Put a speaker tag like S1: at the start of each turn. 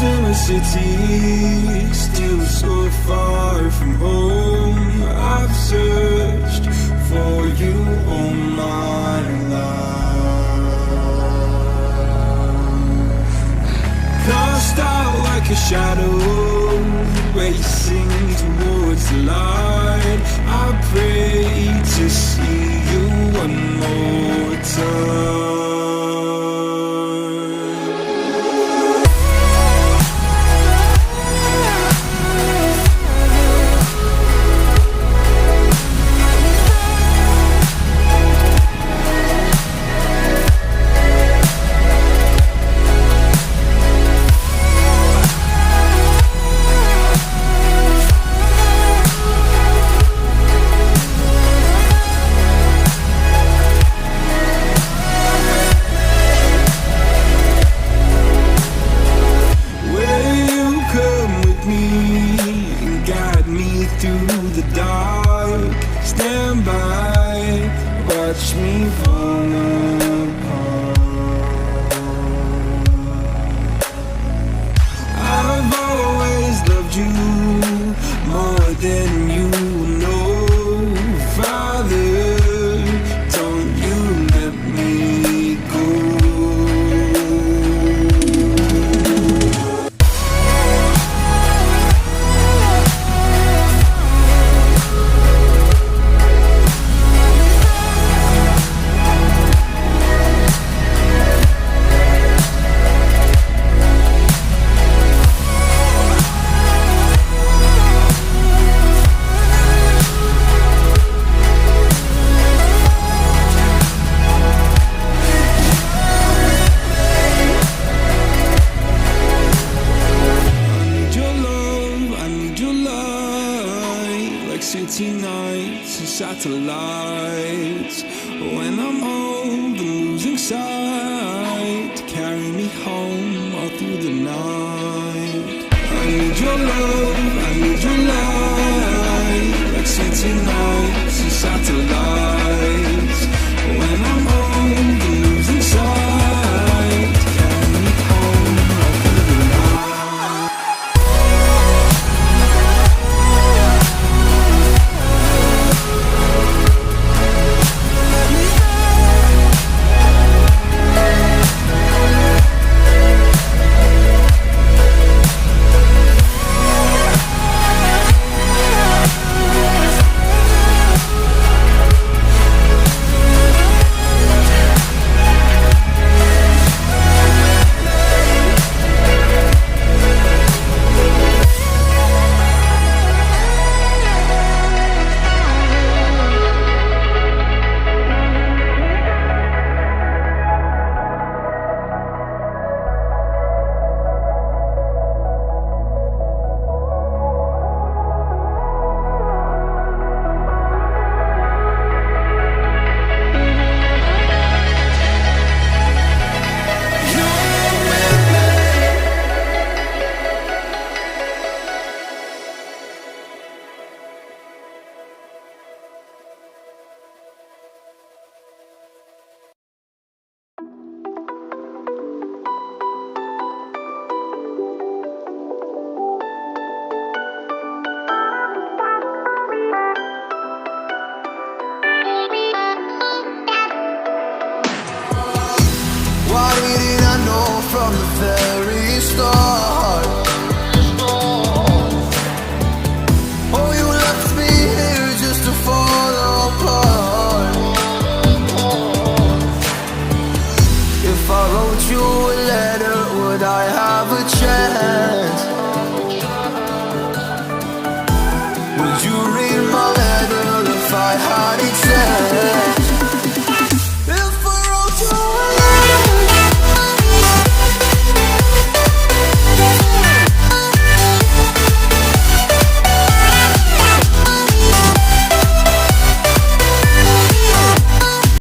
S1: Still a city, still so far from home. I've searched for you all my life. Cast out like a shadow, racing towards the light. I pray to see you one more time. Watch me fall apart. I've always loved you more than you know. Father, don't you let me go. City nights and satellites. When I'm old and losing sight, carry me home all through the night. I need your love, I need your light. Like city nights and satellites. When I'm old and losing sight, carry me home all through the night. From the very start, oh, you left me here just to fall apart. If I wrote you a letter, would I have a chance?